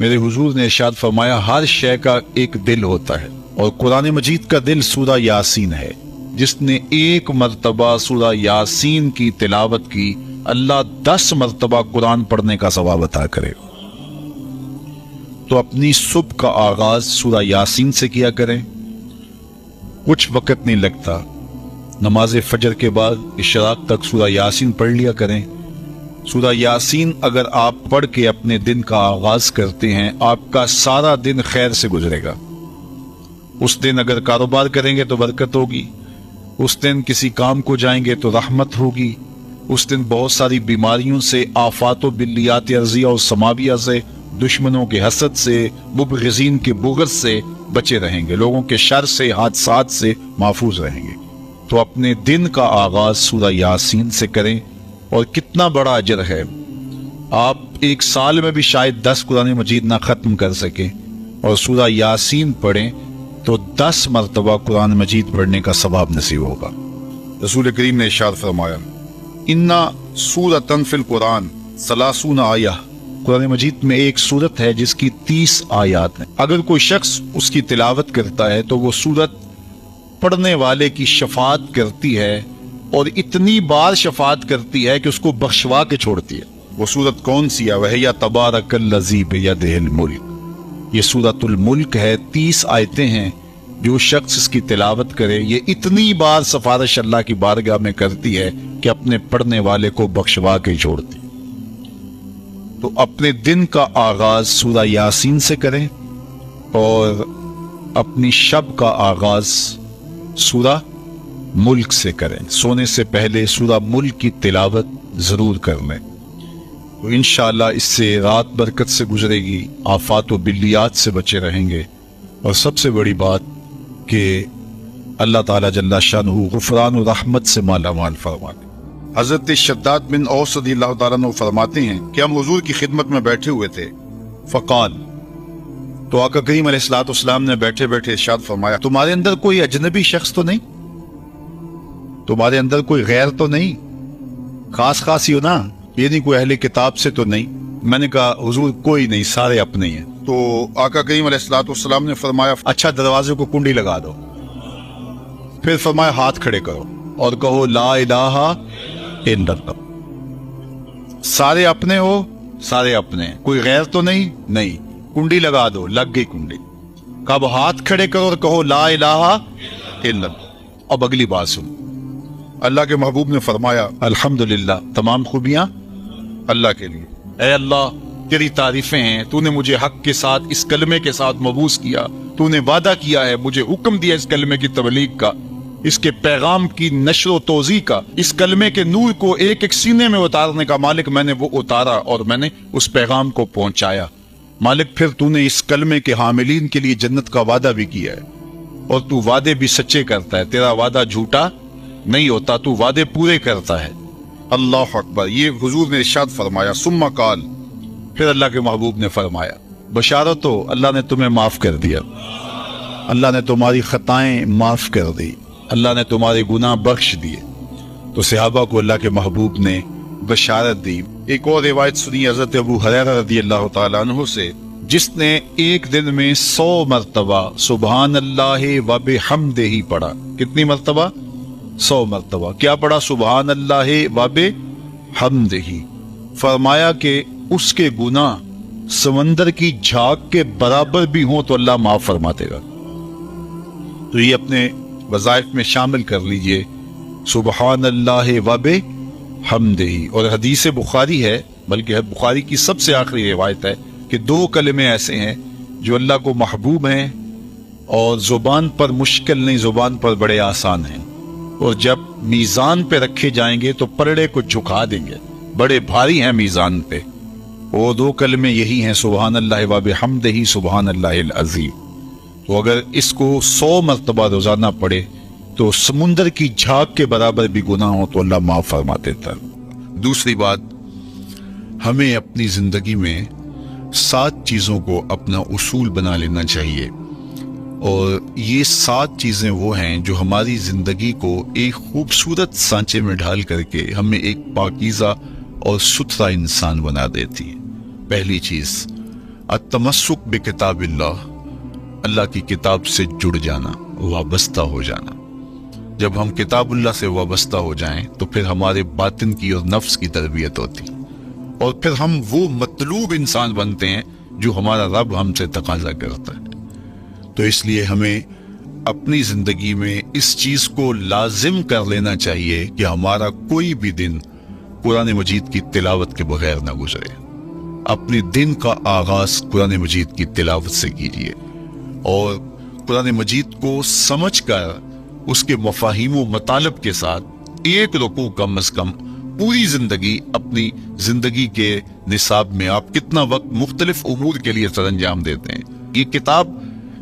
میرے حضور نے ارشاد فرمایا ہر شے کا ایک دل ہوتا ہے، اور قرآن مجید کا دل سورہ یاسین ہے۔ جس نے ایک مرتبہ سورہ یاسین کی تلاوت کی، اللہ 10 مرتبہ قرآن پڑھنے کا ثواب عطا کرے گا۔ تو اپنی صبح کا آغاز سورہ یاسین سے کیا کریں، کچھ وقت نہیں لگتا، نماز فجر کے بعد اشراق تک سورہ یاسین پڑھ لیا کریں۔ سورہ یاسین اگر آپ پڑھ کے اپنے دن کا آغاز کرتے ہیں، آپ کا سارا دن خیر سے گزرے گا۔ اس دن اگر کاروبار کریں گے تو برکت ہوگی، اس دن کسی کام کو جائیں گے تو رحمت ہوگی، اس دن بہت ساری بیماریوں سے، آفات و بلیات ارضیہ اور سماویہ سے، دشمنوں کے حسد سے، مبغضین کے بغض سے بچے رہیں گے، لوگوں کے شر سے، حادثات سے محفوظ رہیں گے۔ تو اپنے دن کا آغاز سورہ یاسین سے کریں، اور کتنا بڑا اجر ہے۔ آپ ایک سال میں بھی شاید 10 قرآن مجید نہ ختم کر سکیں، اور سورہ یاسین پڑھیں تو 10 مرتبہ قرآن مجید پڑھنے کا ثواب نصیب ہوگا۔ رسول کریم نے ارشاد فرمایا اِنَّ سورۃ فی القرآن 30 آیہ، قرآن مجید میں ایک سورت ہے جس کی 30 آیات ہیں۔ اگر کوئی شخص اس کی تلاوت کرتا ہے تو وہ سورت پڑھنے والے کی شفاعت کرتی ہے، اور اتنی بار شفاعت کرتی ہے کہ اس کو بخشوا کے چھوڑتی ہے۔ وہ سورت کون سی ہے؟ وَهِيَ تَبَارَكَ الَّذِي بِيَدِهِ الْمُلْكُ، یہ سورۃ الملک ہے، 30 آیتیں ہیں۔ جو شخص اس کی تلاوت کرے، یہ اتنی بار سفارش اللہ کی بارگاہ میں کرتی ہے کہ اپنے پڑھنے والے کو بخشوا کے چھوڑتی ہے۔ تو اپنے دن کا آغاز سورہ یاسین سے کریں، اور اپنی شب کا آغاز سورہ ملک سے کریں۔ سونے سے پہلے سورہ ملک کی تلاوت ضرور کر لیں، تو انشاءاللہ اس سے رات برکت سے گزرے گی، آفات و بلیات سے بچے رہیں گے، اور سب سے بڑی بات کہ اللہ تعالیٰ جل شانہ غفران و رحمت سے مالا مال فرمائے۔ حضرت شداد بن اوس رضی اللہ تعالیٰ عنہ فرماتے ہیں کہ ہم حضور کی خدمت میں بیٹھے ہوئے تھے، فقال، تو آقا کریم علیہ الصلوۃ والسلام نے بیٹھے بیٹھے ارشاد فرمایا تمہارے اندر کوئی اجنبی شخص تو نہیں؟ تمہارے اندر کوئی غیر تو نہیں؟ خاص ہی ہو نا، یہ نہیں کوئی اہل کتاب سے تو نہیں؟ میں نے کہا حضور کوئی نہیں، سارے اپنے ہیں۔ تو آقا کریم علیہ الصلوۃ والسلام نے فرمایا اچھا دروازے کو کنڈی لگا دو، پھر فرمایا ہاتھ کھڑے کرو اور کہو لا الہ الا اللہ۔ سارے اپنے ہو؟ سارے اپنے ہیں، کوئی غیر تو نہیں؟ نہیں۔ کنڈی لگا دو، لگ گئی کنڈی۔ کب ہاتھ کھڑے کرو اور کہو لا الہ الا اللہ۔ اب اگلی بات سن، اللہ کے محبوب نے فرمایا الحمدللہ، تمام خوبیاں اللہ کے لیے۔ اے اللہ تیری تعریفیں ہیں، تو نے مجھے حق کے ساتھ اس کلمے کے ساتھ مبعوث کیا، تو نے وعدہ کیا ہے، مجھے حکم دیا اس کلمے کی تبلیغ کا، اس کے پیغام کی نشر و توزیع کا، اس کلمے کے نور کو ایک ایک سینے میں اتارنے کا۔ مالک میں نے وہ اتارا اور میں نے اس پیغام کو پہنچایا۔ مالک پھر تو نے اس کلمے کے حاملین کے لیے جنت کا وعدہ بھی کیا ہے، اور تو وعدے بھی سچے کرتا ہے، تیرا وعدہ جھوٹا نہیں ہوتا، تو وعدے پورے کرتا ہے۔ اللہ اکبر، یہ حضور نے ارشاد فرمایا۔ ثم قال، پھر اللہ کے محبوب نے فرمایا بشارت ہو، اللہ نے تمہیں معاف کر دیا، اللہ نے تمہاری خطائیں معاف کر دی، اللہ نے تمہارے گناہ بخش دیے۔ تو صحابہ کو اللہ کے محبوب نے بشارت دی۔ ایک اور روایت سنی حضرت ابو ہریرہ رضی اللہ تعالیٰ عنہ سے، جس نے ایک دن میں 100 مرتبہ سبحان اللہ و بحمدہ پڑھا۔ کتنی مرتبہ؟ 100 مرتبہ۔ کیا پڑھا؟ سبحان اللہ و بحمدہ۔ فرمایا کہ اس کے گناہ سمندر کی جھاگ کے برابر بھی ہوں تو اللہ معاف فرما دے گا۔ تو یہ اپنے وظائف میں شامل کر لیجئے، سبحان اللہ و بحمدہ۔ اور حدیث بخاری ہے، بلکہ بخاری کی سب سے آخری روایت ہے کہ 2 کلمے ایسے ہیں جو اللہ کو محبوب ہیں اور زبان پر مشکل نہیں، زبان پر بڑے آسان ہیں، اور جب میزان پہ رکھے جائیں گے تو پلڑے کو جھکا دیں گے، بڑے بھاری ہیں میزان پہ۔ وہ 2 کلمے یہی ہیں، سبحان اللہ و بحمدہ، سبحان اللہ العظیم۔ تو اگر اس کو 100 مرتبہ روزانہ پڑھے تو سمندر کی جھاگ کے برابر بھی گناہ ہو تو اللہ معاف فرما دیتا ہے۔ دوسری بات، ہمیں اپنی زندگی میں 7 چیزوں کو اپنا اصول بنا لینا چاہیے، اور یہ 7 چیزیں وہ ہیں جو ہماری زندگی کو ایک خوبصورت سانچے میں ڈھال کر کے ہمیں ایک پاکیزہ اور ستھرا انسان بنا دیتی ہے۔ پہلی چیز، التمسک بکتاب اللہ، اللہ کی کتاب سے جڑ جانا، وابستہ ہو جانا۔ جب ہم کتاب اللہ سے وابستہ ہو جائیں تو پھر ہمارے باطن کی اور نفس کی تربیت ہوتی، اور پھر ہم وہ مطلوب انسان بنتے ہیں جو ہمارا رب ہم سے تقاضا کرتا ہے۔ تو اس لیے ہمیں اپنی زندگی میں اس چیز کو لازم کر لینا چاہیے کہ ہمارا کوئی بھی دن قرآن مجید کی تلاوت کے بغیر نہ گزرے۔ اپنے دن کا آغاز قرآن مجید کی تلاوت سے کیجیے، اور قرآن مجید کو سمجھ کر اس کے مفاہیم و مطالب کے ساتھ ایک رکوع کم از کم پوری زندگی، اپنی زندگی کے نصاب میں آپ کتنا وقت مختلف امور کے لیے سر انجام دیتے ہیں۔ یہ کتاب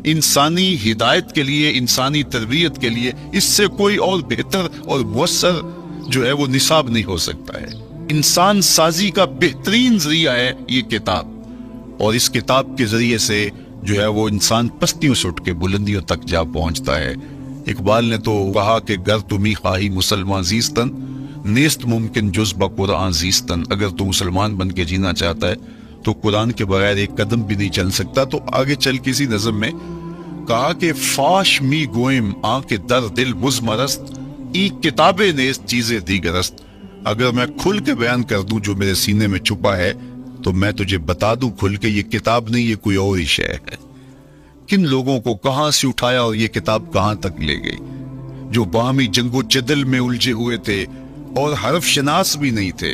انسانی ہدایت کے لیے، انسانی تربیت کے لیے، اس سے کوئی اور بہتر اور مؤثر جو ہے وہ نصاب نہیں ہو سکتا ہے۔ انسان سازی کا بہترین ذریعہ ہے یہ کتاب، اور اس کتاب کے ذریعے سے جو ہے وہ انسان پستیوں سے اٹھ کے بلندیوں تک جا پہنچتا ہے۔ اقبال نے تو کہا کہ گر تمی خواہی مسلمان زیستن، نیست ممکن جز با قرآن زیستن۔ اگر تو مسلمان بن کے جینا چاہتا ہے تو قرآن کے بغیر ایک قدم بھی نہیں چل سکتا۔ تو آگے چل کسی نظم میں کہا کہ فاش می گوئم آنکھ در دل مزمرست، ای کتاب نیست چیزیں دیگرست۔ اگر میں کھل کے بیان کر دوں جو میرے سینے میں چھپا ہے تو میں تجھے بتا دوں کھل کے، یہ کتاب نہیں، یہ کوئی اور ہی شے ہے۔ کن لوگوں کو کہاں سے اٹھایا اور یہ کتاب کہاں تک لے گئی، جو باہمی جنگ و جدل میں الجھے ہوئے تھے اور حرف شناس بھی نہیں تھے،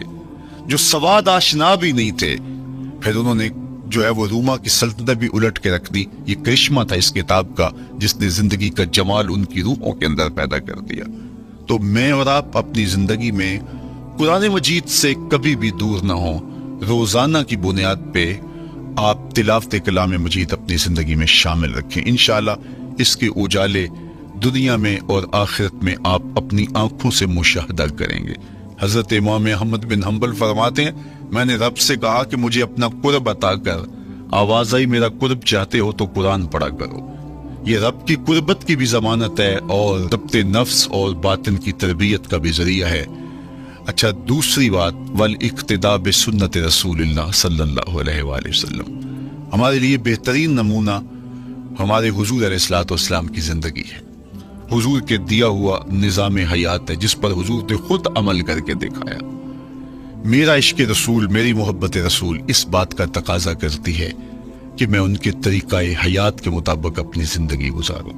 جو سواد آشنا بھی نہیں تھے، پھر انہوں نے جو ہے وہ روما کی سلطنت بھی الٹ کے رکھ دی۔ یہ کرشمہ تھا اس کتاب کا جس نے زندگی کا جمال ان کی روحوں کے اندر پیدا کر دیا۔ تو میں اور آپ اپنی زندگی میں قرآن مجید سے کبھی بھی دور نہ ہوں۔ روزانہ کی بنیاد پہ آپ تلاوت کلام مجید اپنی زندگی میں شامل رکھیں، انشاءاللہ اس کے اجالے دنیا میں اور آخرت میں آپ اپنی آنکھوں سے مشاہدہ کریں گے۔ حضرت امام احمد بن حنبل فرماتے ہیں، میں نے رب سے کہا کہ مجھے اپنا قرب عطا کر، آواز آئی میرا قرب چاہتے ہو تو قرآن پڑھا کرو۔ یہ رب کی قربت کی بھی ضمانت ہے اور ضبط نفس اور باطن کی تربیت کا بھی ذریعہ ہے۔ اچھا، دوسری بات، والاقتداء بسنت رسول اللہ صلی اللہ علیہ وآلہ وسلم۔ ہمارے لیے بہترین نمونہ ہمارے حضور علیہ الصلوۃ والسلام کی زندگی ہے، حضور کے دیا ہوا نظام حیات ہے جس پر حضور نے خود عمل کر کے دکھایا۔ میرا عشق رسول، میری محبت رسول اس بات کا تقاضا کرتی ہے کہ میں ان کے طریقہ حیات کے مطابق اپنی زندگی گزاروں۔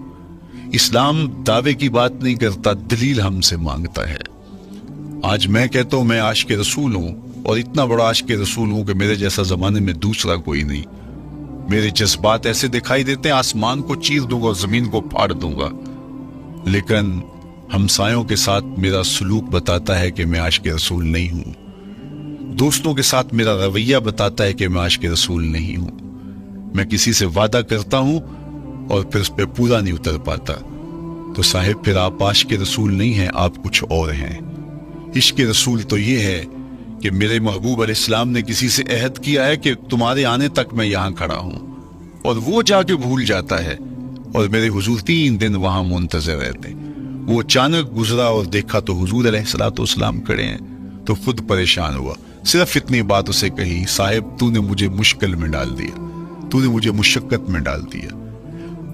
اسلام دعوے کی بات نہیں کرتا، دلیل ہم سے مانگتا ہے۔ آج میں کہتا ہوں میں عاشق رسول ہوں، اور اتنا بڑا عاشق رسول ہوں کہ میرے جیسا زمانے میں دوسرا کوئی نہیں۔ میرے جذبات ایسے دکھائی دیتے ہیں آسمان کو چیر دوں گا اور زمین کو پھاڑ دوں گا، لیکن ہمسایوں کے ساتھ میرا سلوک بتاتا ہے کہ میں عاشق رسول نہیں ہوں۔ دوستوں کے ساتھ میرا رویہ بتاتا ہے کہ میں عاشق رسول نہیں ہوں۔ میں کسی سے وعدہ کرتا ہوں اور پھر اس پہ پورا نہیں اتر پاتا، تو صاحب پھر آپ عاشق رسول نہیں ہیں، آپ کچھ اور ہیں۔ عشق رسول تو یہ ہے کہ میرے محبوب علیہ السلام نے کسی سے عہد کیا ہے کہ تمہارے آنے تک میں یہاں کھڑا ہوں، اور وہ جا کے بھول جاتا ہے، اور میرے حضور 3 دن وہاں منتظر رہتے۔ وہ اچانک گزرا اور دیکھا تو حضور علیہ الصلوۃ والسلام کھڑے ہیں، تو خود پریشان ہوا، صرف اتنی بات اسے کہی، صاحب تو نے مجھے مشکل میں ڈال دیا، تو نے مجھے مشقت میں ڈال دیا۔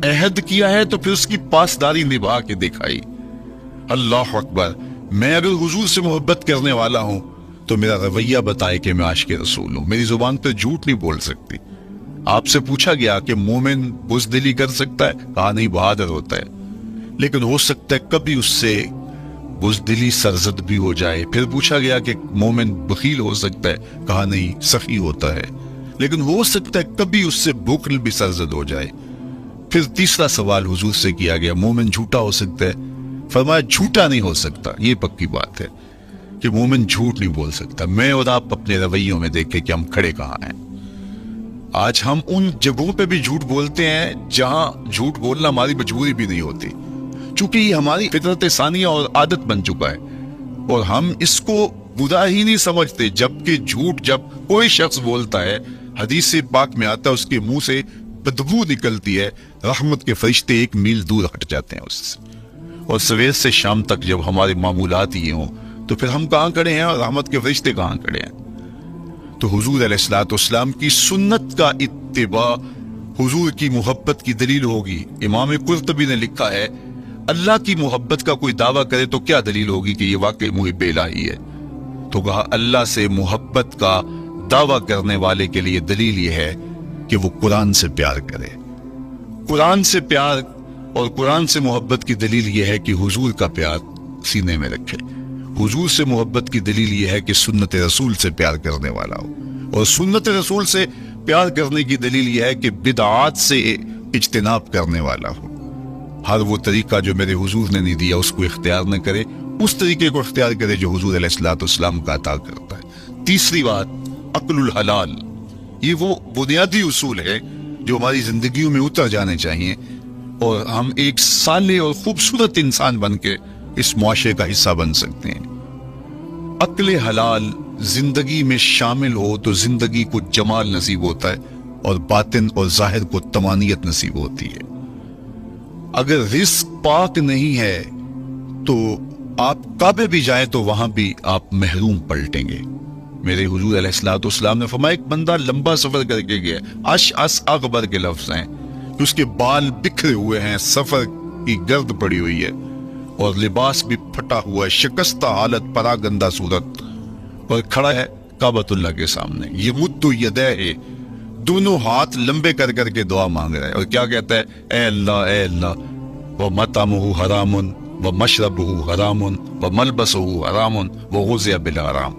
عہد کیا ہے تو پھر اس کی پاسداری نبھا کے دکھائی۔ اللہ اکبر! میں اگر حضور سے محبت کرنے والا ہوں تو میرا رویہ بتائے کہ میں عاشق رسول ہوں۔ میری زبان پہ جھوٹ نہیں بول سکتی۔ آپ سے پوچھا گیا کہ مومن بزدلی کر سکتا ہے؟ کہا نہیں، بہادر ہوتا ہے، لیکن ہو سکتا ہے کبھی اس سے بزدلی سرزد بھی ہو جائے۔ پھر پوچھا گیا کہ مومن بخیل ہو سکتا ہے؟ کہا نہیں، سخی ہوتا ہے، لیکن ہو سکتا ہے کبھی اس سے بخل بھی سرزد ہو جائے۔ پھر تیسرا سوال حضور سے کیا گیا، مومن جھوٹا ہو سکتا ہے؟ فرمایا جھوٹا نہیں ہو سکتا، یہ پکی بات ہے کہ مومن جھوٹ نہیں بول سکتا۔ میں اور آپ اپنے رویوں میں دیکھیں کہ ہم کھڑے کہاں ہیں۔ آج ہم ان جگہوں پہ بھی جھوٹ بولتے ہیں جہاں جھوٹ بولنا ہماری مجبوری بھی نہیں ہوتی، چونکہ یہ ہماری فطرت ثانیہ اور عادت بن چکا ہے، اور ہم اس کو برا ہی نہیں سمجھتے۔ جبکہ جھوٹ جب کوئی شخص بولتا ہے، حدیث پاک میں آتا ہے اس کے منہ سے بدبو نکلتی ہے، رحمت کے فرشتے 1 میل دور ہٹ جاتے ہیں اس سے۔ اور سویر سے شام تک جب ہمارے معمولات یہ ہوں تو پھر ہم کہاں کھڑے ہیں اور رحمت کے فرشتے کہاں کھڑے ہیں؟ تو حضور علیہ الصلوۃ والسلام کی سنت کا اتباع حضور کی محبت کی دلیل ہوگی۔ امام قرطبی نے لکھا ہے اللہ کی محبت کا کوئی دعویٰ کرے تو کیا دلیل ہوگی کہ یہ واقعی محب الہی ہے؟ تو کہا اللہ سے محبت کا دعویٰ کرنے والے کے لیے دلیل یہ ہے کہ وہ قرآن سے پیار کرے۔ قرآن سے پیار اور قرآن سے محبت کی دلیل یہ ہے کہ حضور کا پیار سینے میں رکھے۔ حضور سے محبت کی دلیل یہ ہے کہ سنت رسول سے پیار کرنے والا ہو، اور سنت رسول سے پیار کرنے کی دلیل یہ ہے کہ بدعات سے اجتناب کرنے والا ہو۔ ہر وہ طریقہ جو میرے حضور نے نہیں دیا اس کو اختیار نہ کرے، اس طریقے کو اختیار کرے جو حضور علیہ الصلوۃ والسلام کا عطا کرتا ہے۔ تیسری بات، عقل الحلال۔ یہ وہ بنیادی اصول ہے جو ہماری زندگیوں میں اتر جانے چاہیے اور ہم ایک صالح اور خوبصورت انسان بن کے اس معاشرے کا حصہ بن سکتے ہیں۔ عقل حلال زندگی میں شامل ہو تو زندگی کو جمال نصیب ہوتا ہے اور باطن اور ظاہر کو طمانینت نصیب ہوتی ہے۔ اگر رزق پاک نہیں ہے تو آپ کعبے بھی جائیں تو وہاں بھی آپ محروم پلٹیں گے۔ میرے حضور علیہ الصلوۃ والسلام نے فرمایا ایک بندہ لمبا سفر کر کے گیا، اشعث اغبر کے لفظ ہیں، اس کے بال بکھرے ہوئے ہیں، سفر کی گرد پڑی ہوئی ہے اور لباس بھی پھٹا ہوا ہے، شکستہ حالت، پراگندہ صورت، اور کھڑا ہے کعبۃ اللہ کے سامنے، یمد یدیہ، دونوں ہاتھ لمبے کر کر کے دعا مانگ رہا ہے، اور کیا کہتا ہے؟ اے اللہ ومطعمہ حرام ومشربہ حرام وملبسہ حرام وغذی بالحرام۔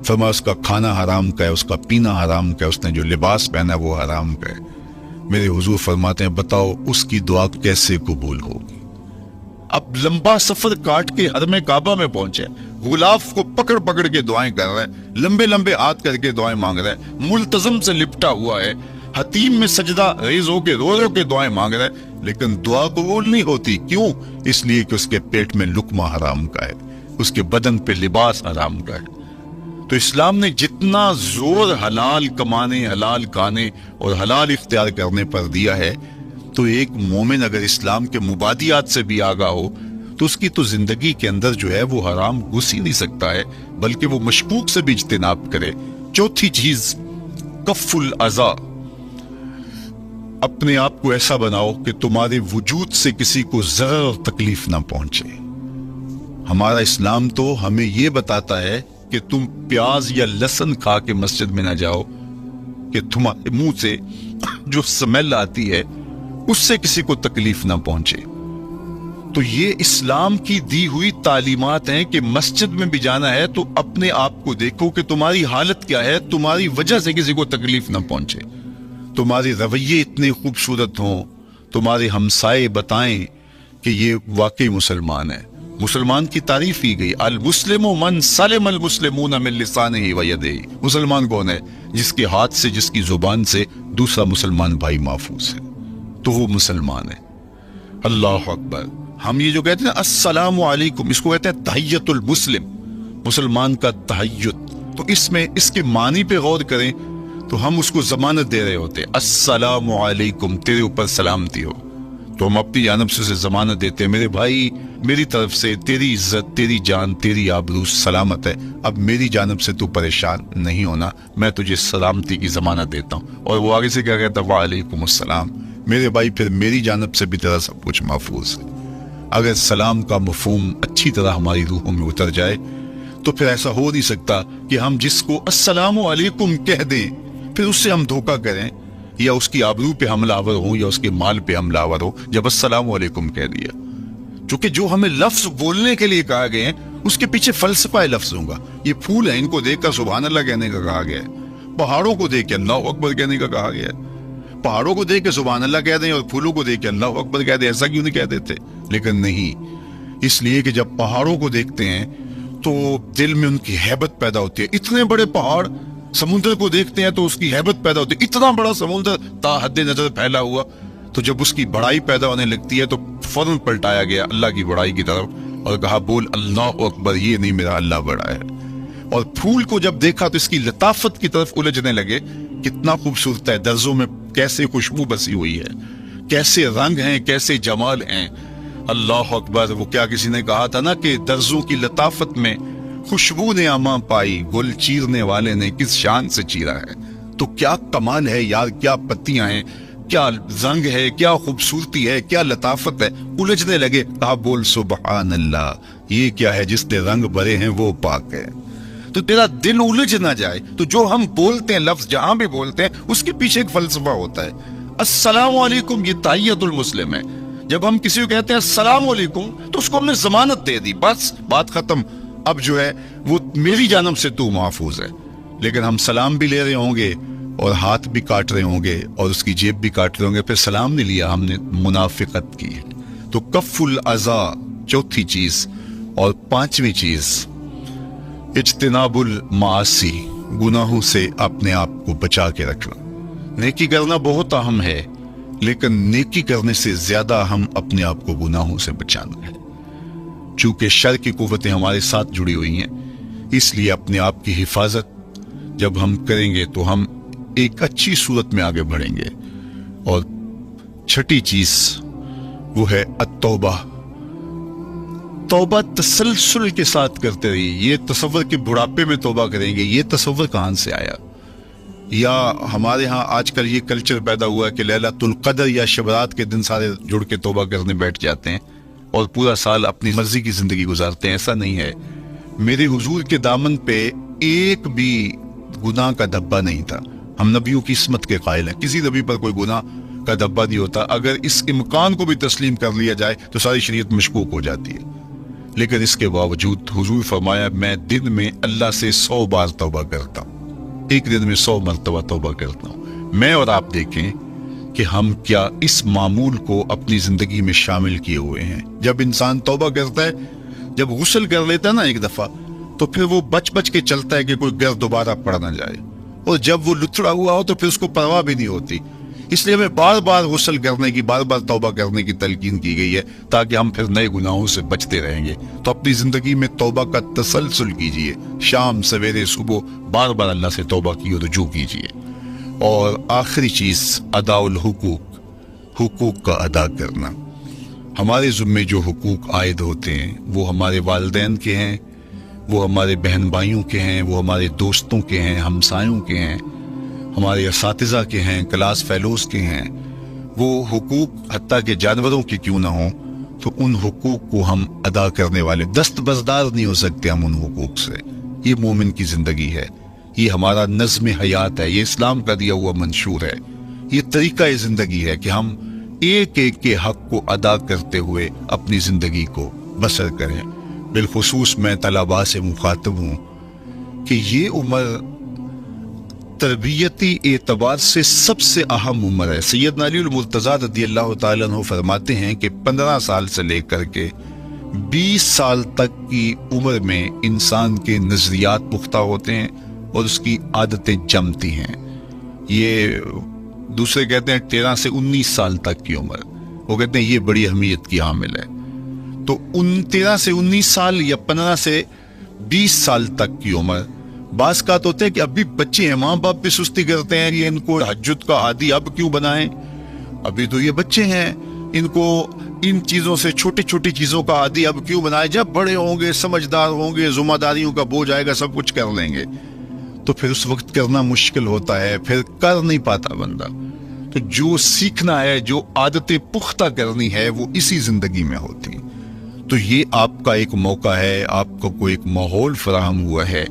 فرمایا اس کا کھانا حرام کا ہے، اس کا پینا حرام کا ہے، اس نے جو لباس پہنا وہ حرام کا ہے۔ میرے حضور فرماتے ہیں بتاؤ اس کی دعا کیسے قبول ہوگی؟ اب لمبا سفر کاٹ کے حرم کعبہ میں پہنچے، غلاف کو پکڑ پکڑ کے دعائیں کر رہا ہے، لمبے لمبے ہاتھ کر کے دعائیں مانگ رہا ہے، ملتزم سے لپٹا ہوا ہے، حتیم میں سجدہ ریز ہو کے رو رو کے دعائیں مانگ رہا ہے، لیکن دعا قبول نہیں ہوتی۔ کیوں؟ اس لیے کہ اس کے پیٹ میں لقمہ حرام کا ہے، اس کے بدن پہ لباس حرام کا ہے۔ تو اسلام نے جتنا زور حلال کمانے، حلال کھانے اور حلال اختیار کرنے پر دیا ہے، تو ایک مومن اگر اسلام کے مبادیات سے بھی آگاہ ہو تو اس کی تو زندگی کے اندر جو ہے وہ حرام گھس ہی نہیں سکتا ہے، بلکہ وہ مشکوک سے بھی اجتناب کرے۔ چوتھی چیز، کف الاذی۔ اپنے آپ کو ایسا بناؤ کہ تمہارے وجود سے کسی کو ضرر اور تکلیف نہ پہنچے۔ ہمارا اسلام تو ہمیں یہ بتاتا ہے کہ تم پیاز یا لہسن کھا کے مسجد میں نہ جاؤ کہ تمہارے منہ سے جو سمیل آتی ہے اس سے کسی کو تکلیف نہ پہنچے۔ تو یہ اسلام کی دی ہوئی تعلیمات ہیں کہ مسجد میں بھی جانا ہے تو اپنے آپ کو دیکھو کہ تمہاری حالت کیا ہے، تمہاری وجہ سے کسی کو تکلیف نہ پہنچے، تمہارے رویے اتنے خوبصورت ہوں، تمہارے ہمسائے بتائیں کہ یہ واقعی مسلمان ہے۔ مسلمان کی تعریف کی گئی، المسلم من سلم المسلمون من لسانہ و یدہ۔ مسلمان کون ہے؟ جس کے ہاتھ سے، جس کی زبان سے دوسرا مسلمان بھائی محفوظ ہے، تو وہ مسلمان ہے۔ اللہ اکبر۔ ہم یہ جو کہتے ہیں السلام علیکم، اس کو کہتے ہیں تحیت المسلم، مسلمان کا تحیت۔ تو اس میں اس کے معنی پہ غور کریں تو ہم اس کو ضمانت دے رہے ہوتے ہیں، السلام علیکم، تیرے اوپر سلامتی ہو۔ تو ہم اپنی جانب سے اسے ضمانت دیتے ہیں، میرے بھائی میری طرف سے تیری عزت، تیری جان، تیری آبرو سلامت ہے، اب میری جانب سے تو پریشان نہیں ہونا، میں تجھے سلامتی کی ضمانت دیتا ہوں۔ اور وہ آگے سے کیا کہتا ہے؟ وعلیکم السلام، میرے بھائی پھر میری جانب سے بھی تیرا سب کچھ محفوظ ہے۔ اگر سلام کا مفہوم اچھی طرح ہماری روحوں میں اتر جائے تو پھر ایسا ہو نہیں سکتا کہ ہم جس کو السلام علیکم کہہ دیں پھر اس سے ہم دھوکہ کریں یا اس کی آبرو پہ حملہ آور ہوں یا اس کے مال پہ حملہ آور ہو جب السلام علیکم کہہ دیا۔ چونکہ جو ہمیں لفظ بولنے کے لیے کہا گئے ہیں اس کے پیچھے فلسفہ ہے لفظوں کا۔ یہ پھول ہیں، ان کو دیکھ کر سبحان اللہ کہنے کا کہا گیا ہے، پہاڑوں کو دیکھ کے اللہ اکبر کہنے کا کہا گیا ہے۔ پہاڑوں کو دیکھ کے سبحان اللہ کہہ دیں اور پھولوں کو دیکھ کے اللہ اکبر کہہ دیں، ایسا کیوں نہیں کہہ دیتے؟ لیکن نہیں، اس لیے کہ جب پہاڑوں کو دیکھتے ہیں تو دل میں ان کی ہیبت پیدا ہوتی ہے۔ اتنے بڑے پہاڑ، سمندر کو دیکھتے ہیں تو اس کی ہیبت پیدا ہوتی ہے، اتنا بڑا سمندر تا حد نظر پھیلا ہوا، تو جب اس کی بڑائی پیدا ہونے لگتی ہے تو فوراً پلٹایا گیا اللہ کی بڑائی کی طرف اور کہا بول اللہ اکبر، یہ نہیں میرا اللہ بڑا ہے۔ اور پھول کو جب دیکھا تو اس کی لطافت کی طرف الجھنے لگے، کتنا خوبصورت ہے، درزوں میں کیسے خوشبو بسی ہوئی ہے، کیسے رنگ ہیں، کیسے جمال ہیں۔ اللہ اکبر۔ وہ کیا کسی نے کہا تھا نا کہ درزوں کی لطافت میں خوشبو نے اما پائی، گل چیرنے والے نے کس شان سے چیرا ہے۔ تو کیا کمال ہے یار، کیا پتیاں ہیں، کیا رنگ ہے، کیا خوبصورتی ہے، کیا لطافت ہے۔ الجھنے لگے، کہا بول سبحان اللہ، یہ کیا ہے جس نے رنگ بھرے ہیں وہ پاک ہے۔ تو تیرا دل الجھ نہ جائے تو جو ہم بولتے ہیں لفظ جہاں بھی بولتے ہیں اس کے پیچھے ایک فلسفہ ہوتا ہے۔ السلام علیکم یہ تحیۃ المسلم ہے۔ جب ہم کسی کو کہتے ہیں السلام علیکم تو اس کو ہم نے ضمانت دے دی، بس بات ختم، اب جو ہے وہ میری جانب سے تو محفوظ ہے۔ لیکن ہم سلام بھی لے رہے ہوں گے اور ہاتھ بھی کاٹ رہے ہوں گے اور اس کی جیب بھی کاٹ رہے ہوں گے، پھر سلام نہیں لیا، ہم نے منافقت کی۔ تو کف الاذی چوتھی چیز، اور پانچویں چیز اجتناب المعاصی، گناہوں سے اپنے آپ کو بچا کے رکھنا۔ نیکی کرنا بہت اہم ہے، لیکن نیکی کرنے سے زیادہ اہم اپنے آپ کو گناہوں سے بچانا ہے۔ چونکہ شر کی قوتیں ہمارے ساتھ جڑی ہوئی ہیں، اس لیے اپنے آپ کی حفاظت جب ہم کریں گے تو ہم ایک اچھی صورت میں آگے بڑھیں گے۔ اور چھٹی چیز وہ ہے التوبہ۔ توبہ تسلسل کے ساتھ کرتے رہیے۔ یہ تصور کہ بڑھاپے میں توبہ کریں گے، یہ تصور کہاں سے آیا؟ یا ہمارے ہاں آج کل یہ کلچر پیدا ہوا ہے کہ لیلۃ القدر یا شبرات کے دن سارے جڑ کے توبہ کرنے بیٹھ جاتے ہیں اور پورا سال اپنی مرضی کی زندگی گزارتے ہیں۔ ایسا نہیں ہے۔ میرے حضور کے دامن پہ ایک بھی گناہ کا دھبا نہیں تھا۔ ہم نبیوں کی عصمت کے قائل ہیں، کسی نبی پر کوئی گناہ کا دھبا نہیں ہوتا۔ اگر اس امکان کو بھی تسلیم کر لیا جائے تو ساری شریعت مشکوک ہو جاتی ہے۔ لیکن اس کے باوجود حضور فرمایا میں دن میں اللہ سے 100 بار توبہ کرتا ہوں، ایک دن میں 100 مرتبہ توبہ کرتا ہوں۔ میں اور آپ دیکھیں کہ ہم کیا اس معمول کو اپنی زندگی میں شامل کیے ہوئے ہیں۔ جب انسان توبہ کرتا ہے، جب غسل کر لیتا ہے نا ایک دفعہ، تو پھر وہ بچ بچ کے چلتا ہے کہ کوئی گرد دوبارہ پڑ نہ جائے، اور جب وہ لتھڑا ہوا ہو تو پھر اس کو پرواہ بھی نہیں ہوتی۔ اس لیے ہمیں بار بار غسل کرنے کی، بار بار توبہ کرنے کی تلقین کی گئی ہے تاکہ ہم پھر نئے گناہوں سے بچتے رہیں گے۔ تو اپنی زندگی میں توبہ کا تسلسل کیجئے، شام سویرے صبح بار بار اللہ سے توبہ کی اور رجوع کیجئے۔ اور آخری چیز ادا الحقوق، حقوق کا ادا کرنا۔ ہمارے ذمے جو حقوق عائد ہوتے ہیں وہ ہمارے والدین کے ہیں، وہ ہمارے بہن بھائیوں کے ہیں، وہ ہمارے دوستوں کے ہیں، ہمسایوں کے ہیں، ہمارے اساتذہ کے ہیں، کلاس فیلوز کے ہیں۔ وہ حقوق حتیٰ کہ جانوروں کے کیوں نہ ہوں تو ان حقوق کو ہم ادا کرنے والے، دستبردار نہیں ہو سکتے ہم ان حقوق سے۔ یہ مومن کی زندگی ہے، یہ ہمارا نظم حیات ہے، یہ اسلام کا دیا ہوا منشور ہے، یہ طریقہ زندگی ہے کہ ہم ایک ایک کے حق کو ادا کرتے ہوئے اپنی زندگی کو بسر کریں۔ بالخصوص میں طلباء سے مخاطب ہوں کہ یہ عمر تربیتی اعتبار سے سب سے اہم عمر ہے۔ سیدنا علی المرتضیٰ رضی اللہ تعالیٰ عنہ فرماتے ہیں کہ 15 سال سے لے کر کے 20 سال تک کی عمر میں انسان کے نظریات پختہ ہوتے ہیں اور اس کی عادتیں جمتی ہیں۔ یہ دوسرے کہتے ہیں 13 سے 19 سال تک کی عمر، وہ کہتے ہیں یہ بڑی اہمیت کی حامل ہے۔ تو 13 سے 19 سال یا 15 سے 20 سال تک کی عمر، بعض کا تو ہوتے ہیں کہ ابھی بچے ہیں، ماں باپ بھی سستی کرتے ہیں، یہ ان کو تہجد کا عادی اب کیوں بنائیں، ابھی تو یہ بچے ہیں، ان کو ان چیزوں سے، چھوٹی چھوٹی چیزوں کا عادی اب کیوں بنائے، جب بڑے ہوں گے، سمجھدار ہوں گے، ذمہ داریوں کا بوجھ آئے گا، سب کچھ کر لیں گے۔ تو پھر اس وقت کرنا مشکل ہوتا ہے، پھر کر نہیں پاتا بندہ۔ تو جو سیکھنا ہے، جو عادتیں پختہ کرنی ہے، وہ اسی زندگی میں ہوتی۔ تو یہ آپ کا ایک موقع ہے، آپ کو کوئی ایک ماحول فراہم ہوا ہے،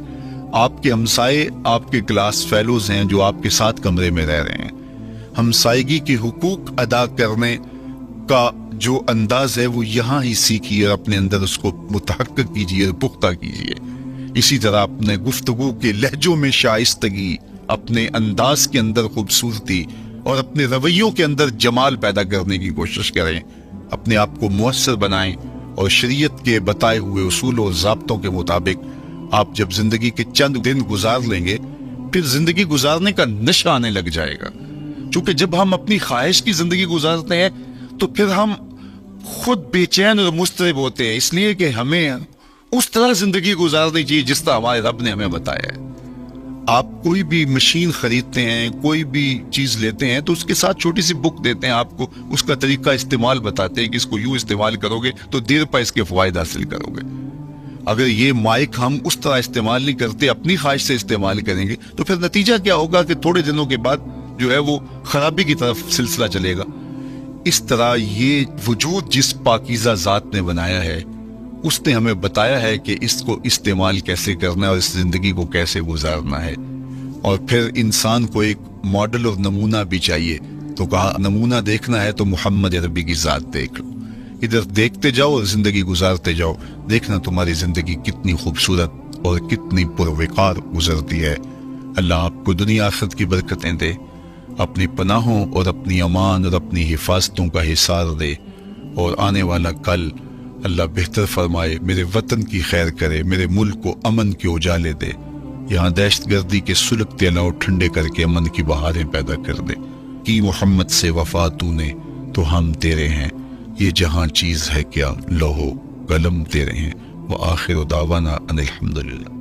آپ کے ہمسائے آپ کے کلاس فیلوز ہیں جو آپ کے ساتھ کمرے میں رہ رہے ہیں۔ ہمسائیگی کے حقوق ادا کرنے کا جو انداز ہے وہ یہاں ہی سیکھیے اور اپنے اندر اس کو متحقق کیجیے اور پختہ کیجیے۔ اسی طرح اپنے گفتگو کے لہجوں میں شائستگی، اپنے انداز کے اندر خوبصورتی اور اپنے رویوں کے اندر جمال پیدا کرنے کی کوشش کریں، اپنے آپ کو مؤثر بنائیں، اور شریعت کے بتائے ہوئے اصول و ضابطوں کے مطابق آپ جب زندگی کے چند دن گزار لیں گے، پھر زندگی گزارنے کا نشہ آنے لگ جائے گا۔ چونکہ جب ہم اپنی خواہش کی زندگی گزارتے ہیں تو پھر ہم خود بے چین اور مضطرب ہوتے ہیں، اس لیے کہ ہمیں اس طرح زندگی گزارنی چاہیے جس طرح ہمارے رب نے ہمیں بتایا ہے۔ آپ کوئی بھی مشین خریدتے ہیں، کوئی بھی چیز لیتے ہیں تو اس کے ساتھ چھوٹی سی بک دیتے ہیں، آپ کو اس کا طریقہ استعمال بتاتے ہیں کہ اس کو یوں استعمال کرو گے تو دیر پا اس کے فوائد حاصل کرو گے۔ اگر یہ مائک ہم اس طرح استعمال نہیں کرتے، اپنی خواہش سے استعمال کریں گے، تو پھر نتیجہ کیا ہوگا کہ تھوڑے دنوں کے بعد جو ہے وہ خرابی کی طرف سلسلہ چلے گا۔ اس طرح یہ وجود جس پاکیزہ ذات نے بنایا ہے، اس نے ہمیں بتایا ہے کہ اس کو استعمال کیسے کرنا ہے اور اس زندگی کو کیسے گزارنا ہے۔ اور پھر انسان کو ایک ماڈل اور نمونہ بھی چاہیے، تو کہا نمونہ دیکھنا ہے تو محمد عربی کی ذات دیکھ لو، ادھر دیکھتے جاؤ اور زندگی گزارتے جاؤ، دیکھنا تمہاری زندگی کتنی خوبصورت اور کتنی پروقار گزرتی ہے۔ اللہ آپ کو دنیا آخرت کی برکتیں دے، اپنی پناہوں اور اپنی امان اور اپنی حفاظتوں کا حصار دے، اور آنے والا کل اللہ بہتر فرمائے، میرے وطن کی خیر کرے، میرے ملک کو امن کے اجالے دے، یہاں دہشت گردی کے سلگتے الاؤ ٹھنڈے کر کے امن کی بہاریں پیدا کر دے۔ کی محمد سے وفا تو نے تو ہم تیرے ہیں، یہ جہاں چیز ہے کیا لوہو قلم تیرے ہیں۔ وآخر دعوانا ان الحمدللہ۔